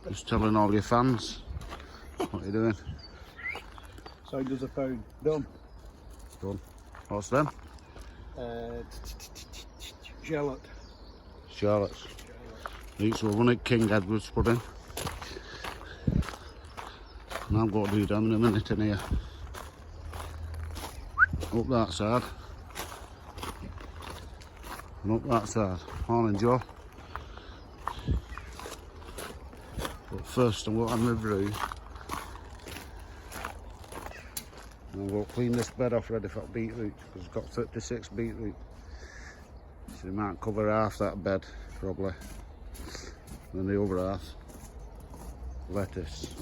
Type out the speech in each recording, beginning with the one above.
Just telling all your fans what you're doing. So does a pound. Done. Done. What's them? Charlotte. Charlotte's. Right, so one at King Edward's pudding. And I've got to do them in a minute in here. Up that side. And up that side. Morning, Joe. But first I'm going to have my brew. And I'm going to clean this bed off ready for beetroot, because it's got 36 beetroot. So you might cover half that bed, probably. And then the other half, lettuce.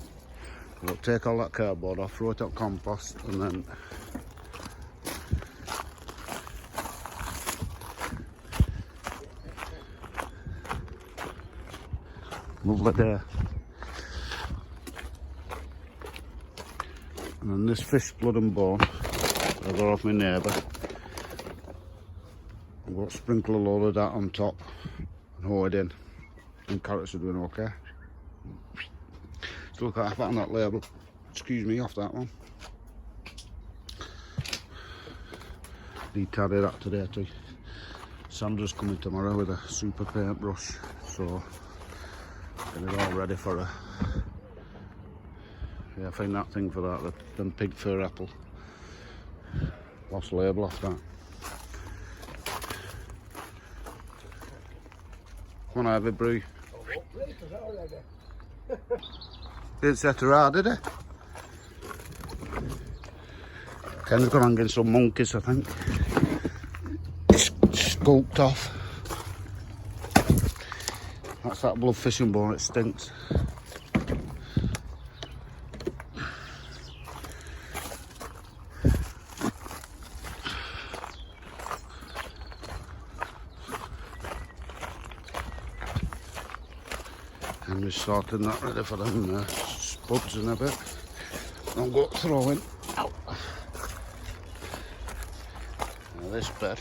We'll take all that cardboard off, throw it on compost, and then lovely day. And then this fish blood and bone, I got off my neighbour. I'm going to sprinkle a load of that on top and hold it in. And carrots are doing okay. Still can't find that label. Excuse me, off that one. Need to tidy that today too. Sandra's coming tomorrow with a super paintbrush, so get it all ready for her. Yeah, I find that thing for that, them pig fur apple. Lost label off that. Come on, have a brew. Didn't set her out, did he? Ken's gone hanging some monkeys, I think. Sculpted off. That's that blood fishing bone, it stinks. And we're sorting that ready for them spuds in a bit. I'll go throwing. Ow. Now this bed,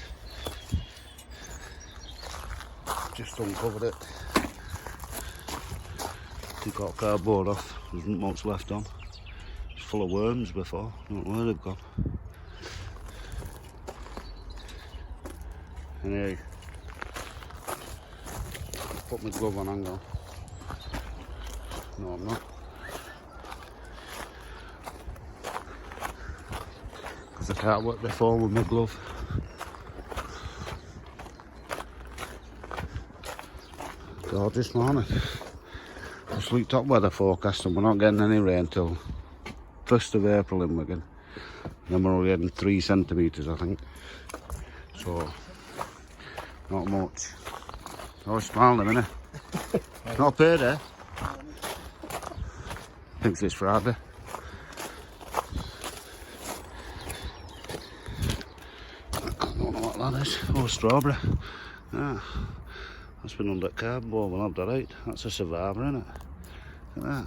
just uncovered it. Took all cardboard off, there wasn't much left on. It's full of worms before, I don't know where they've gone. Anyway, put my glove on, hang on. No, I'm not. Because I can't work before with my glove. Gorgeous morning. Just looked up weather forecast and we're not getting any rain till 1st of April in Wigan. Then we're only getting 3 centimetres, I think. So, not much. Oh, it's smiling, isn't it? Not paid, eh? Thinks it's Friday. I don't know what that is. Oh, strawberry. Ah, that's been under cardboard. We'll have that out. That's a survivor, isn't it? Look at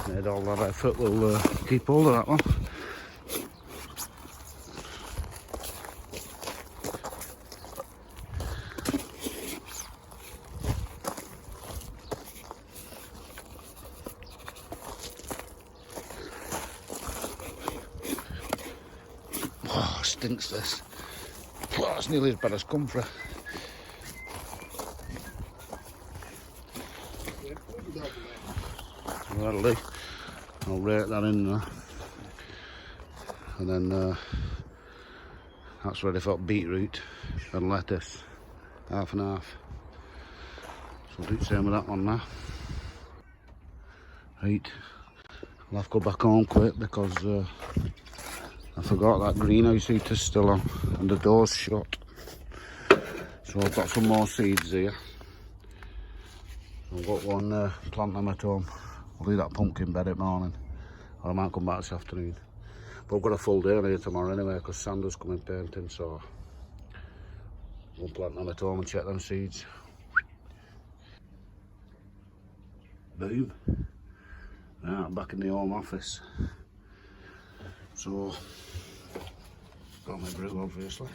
that. Made all that effort. We'll keep hold of that one. Oh, stinks this. Oh, it's nearly as bad as comfrey. That'll do. I'll rake that in there. And then that's ready for beetroot and lettuce. Half and half. So I'll do the same with that one now. Right. I'll have to go back home quick because I forgot that greenhouse heater's still on and the door's shut. So I've got some more seeds here. I've got one plant them at home. I'll do that pumpkin bed at morning. Or I might come back this afternoon. But I've got a full day on here tomorrow anyway because Sandra's coming painting, so we'll plant them at home and check them seeds. Boom. Now I'm back in the home office. So, got my brew obviously.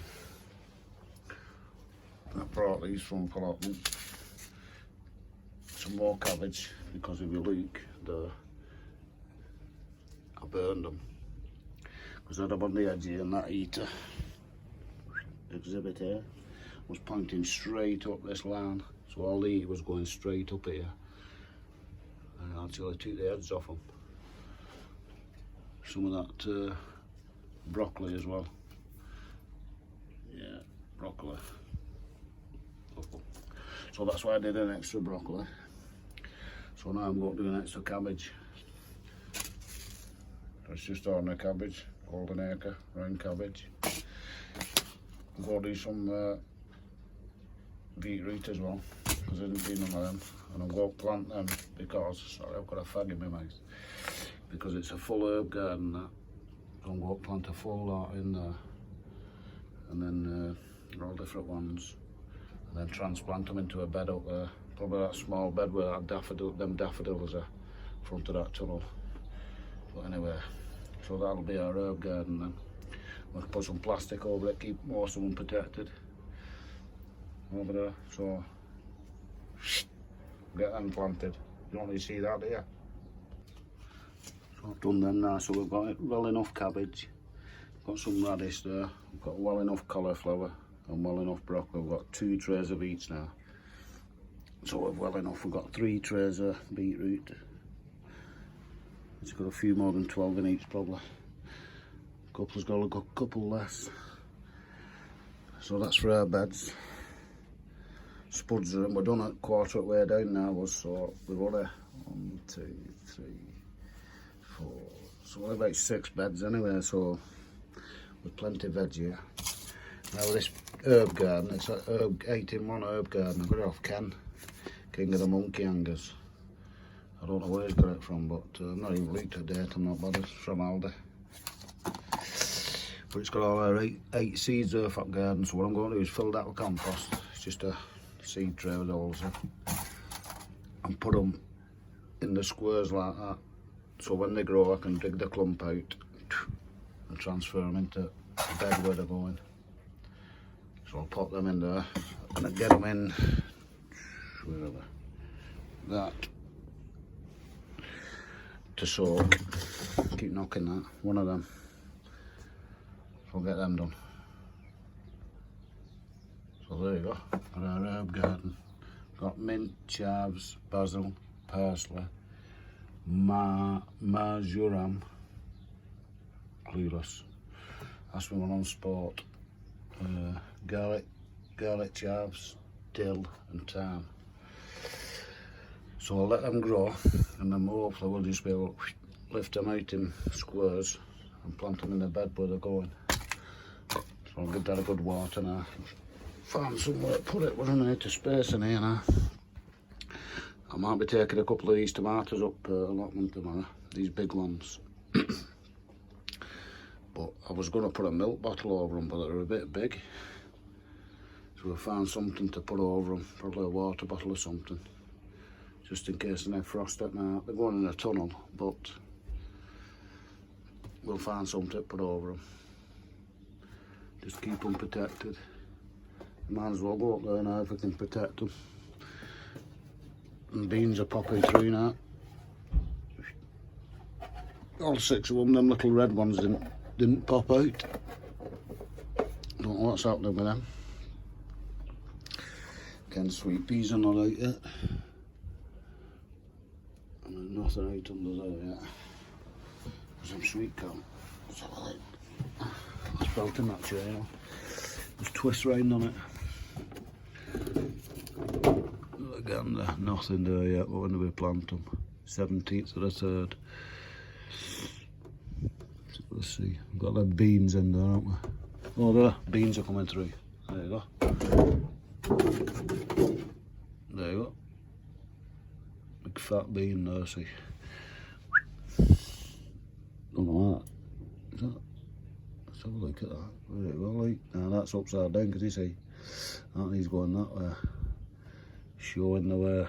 That brought these from Polackman. Some more cabbage, because if you look there, I burned them. Because I had them on the edge here, and that heater exhibit here was pointing straight up this line. So all the heat was going straight up here. And I actually took the heads off them. Some of that broccoli as well. Yeah, broccoli. So that's why I did an extra broccoli. So now I'm going to do an extra cabbage. It's just ordinary cabbage, golden acre, round cabbage. I'm going to do some beetroot as well, because I didn't do none of them. And I'm going to plant them because, sorry, I've got a fag in my mouth. Because it's a full herb garden, that. So I'm going to plant a full lot in there. And then they're all different ones. And then transplant them into a bed up there. Probably that small bed where that them daffodils are, front of that tunnel. But anyway, so that'll be our herb garden then. We'll put some plastic over it, keep most of them protected. Over there, so get them planted. You don't really see that, do you? So I've done them now, so we've got well enough cabbage, got some radish there, we've got well enough cauliflower and well enough broccoli. We've got 2 trays of each now. So we've well enough, we've got 3 trays of beetroot. It's got a few more than 12 in each probably. Couple's got a couple less. So that's for our beds. Spuds are in, we're done at quarter way down now, so we've only 1, 2, 3, 4. So we're about 6 beds anyway, so with plenty of veg here. Now this herb garden, it's an 8-in-1 herb garden. I got it off Ken, King of the Monkey Hangers. I don't know where he's got it from, but I've not even looked at date, I'm not bothered. It's from Aldi. But it's got all our 8 seeds there for that garden, so what I'm going to do is fill that with compost. It's just a seed tray with holes in. And put them in the squares like that. So when they grow, I can dig the clump out and transfer them into the bed where they're going. So I'll put them in there and I get them in, wherever, that, to soak. Keep knocking that, one of them. So I'll get them done. So there you go, our herb garden. Got mint, chives, basil, parsley, marjoram, clueless. That's my one on sport. Garlic, chives, dill and thyme. So I'll let them grow and then hopefully we'll just be able to lift them out in squares and plant them in the bed where they're going. So I'll give that a good water now. Find somewhere to put it, we're running out of space in here now. I might be taking a couple of these tomatoes up allotment tomorrow, these big ones. But I was going to put a milk bottle over them, but they're a bit big. So I found something to put over them, probably a water bottle or something. Just in case they frost at night. They're going in a tunnel, but we'll find something to put over them. Just keep them protected. Might as well go up there now if we can protect them. And beans are popping through now. All 6 of them little red ones didn't pop out. Don't know what's happening with them. Ken's sweet peas are not out yet. And there's nothing out under there yet. Some sweet corn. Let's have a look. It's belting that chair. There's twist round on it. Again, nothing there yet, but when do we plant them? 17th of the 3rd. So let's see, we've got them beans in there, haven't we? Oh, there, beans are coming through. There you go. There you go. Big fat bean there, see. Don't know that. Is that? Let's have a look at that. There you go, like. Now that's upside down, because you see, that he's going that way. Showing the way.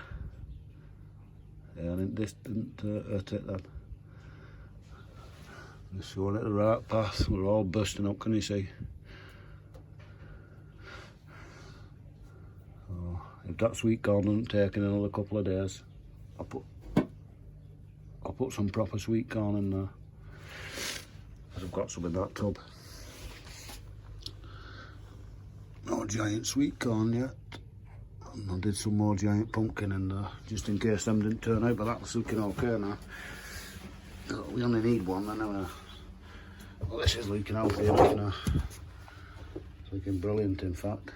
Yeah, this didn't hurt it then. Just showing it the right path. We're all bursting up, can you see? If that sweet corn doesn't take in another couple of days, I'll put some proper sweet corn in there. Because I've got some in that tub. No giant sweet corn yet. And I did some more giant pumpkin in there, just in case them didn't turn out, but that's looking okay now. We only need one anyway. Well, this is looking healthy enough now. It's looking brilliant, in fact.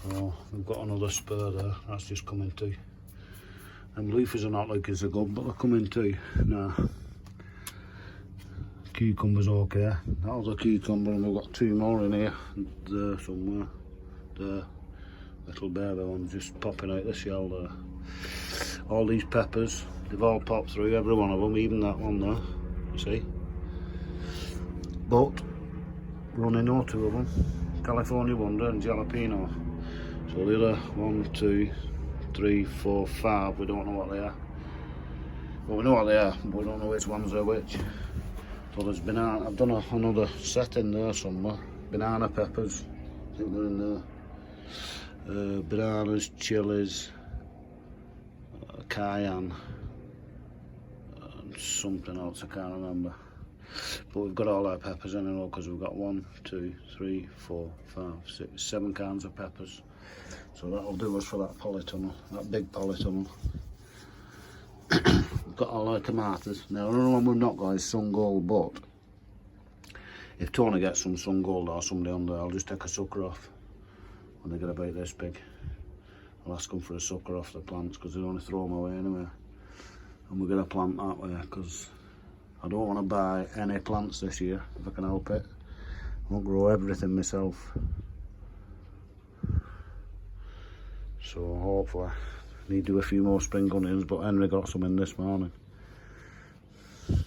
So we've got another spur there, that's just coming too. And leafers are not looking so good, but they're coming too now. Cucumber's okay. That was a cucumber, and we've got two more in here. There somewhere. There. Little baby ones just popping out the shell there. All these peppers, they've all popped through, every one of them, even that one there, you see. But we only know two of them, California Wonder and Jalapeno. So the other 1, 2, 3, 4, 5, we don't know what they are. Well, we know what they are, but we don't know which ones are which. So there's banana, I've done another set in there somewhere. Banana peppers, I think they're in there. Bananas, chilies, cayenne, and something else I can't remember. But we've got all our peppers in a row because we've got 1, 2, 3, 4, 5, 6, 7 cans of peppers. So that'll do us for that polytunnel, that big polytunnel. We've got all our tomatoes. Now, another one we've not got is sun gold, but if Tony gets some sun gold or somebody on there, I'll just take a sucker off. When they get about this big, I'll ask them for a sucker off the plants because they only throw them away anyway. And we're going to plant that way because I don't want to buy any plants this year if I can help it. I won't grow everything myself. So hopefully, I need to do a few more spring onions, but Henry got some in this morning. And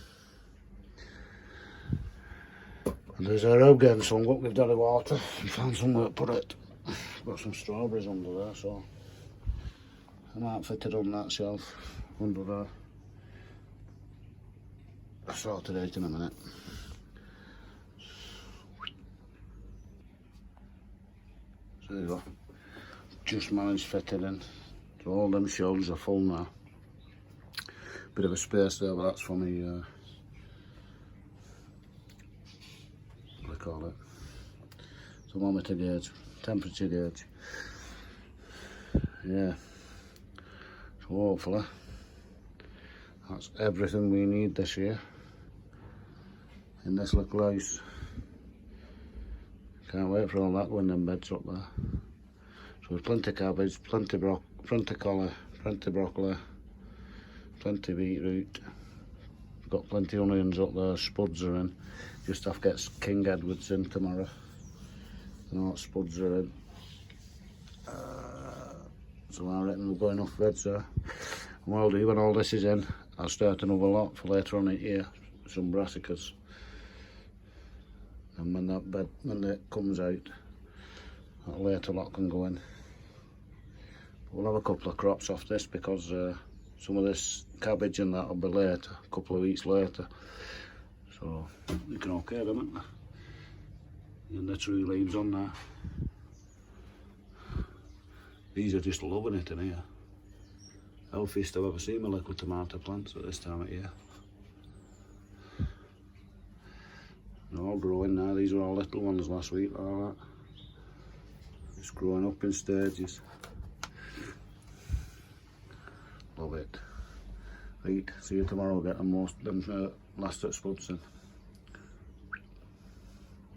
there's our herb getting sung up with Daddy Water. I found somewhere to put it. Got some strawberries under there, so I might fit it on that shelf under there. I'll sort it out in a minute. So there you go. Just managed to fit it in. So all them shelves are full now. Bit of a space there, but that's for me. What do I call it? Thermometer gauge. Temperature gauge. Yeah. So hopefully that's everything we need this year in this little house. Can't wait for all that going in beds up there. So there's plenty of cabbage, plenty of collar, plenty of broccoli, plenty of beetroot. We've got plenty of onions up there, spuds are in. Just have to get King Edwards in tomorrow. You know what spuds are in. So I reckon we've got enough reds there. And what I'll do when all this is in, I'll start another lot for later on in here, some brassicas. And when that comes out, that later lot can go in. We'll have a couple of crops off this because some of this cabbage and that will be later, a couple of weeks later. So we can okay them, isn't they? And the true leaves on there. These are just loving it in here. Healthiest I've ever seen my little tomato plants at this time of year. They're all growing now. These were all little ones last week, like that. Just growing up in stages. Love it. Right, see you tomorrow. Get them last at spuds in.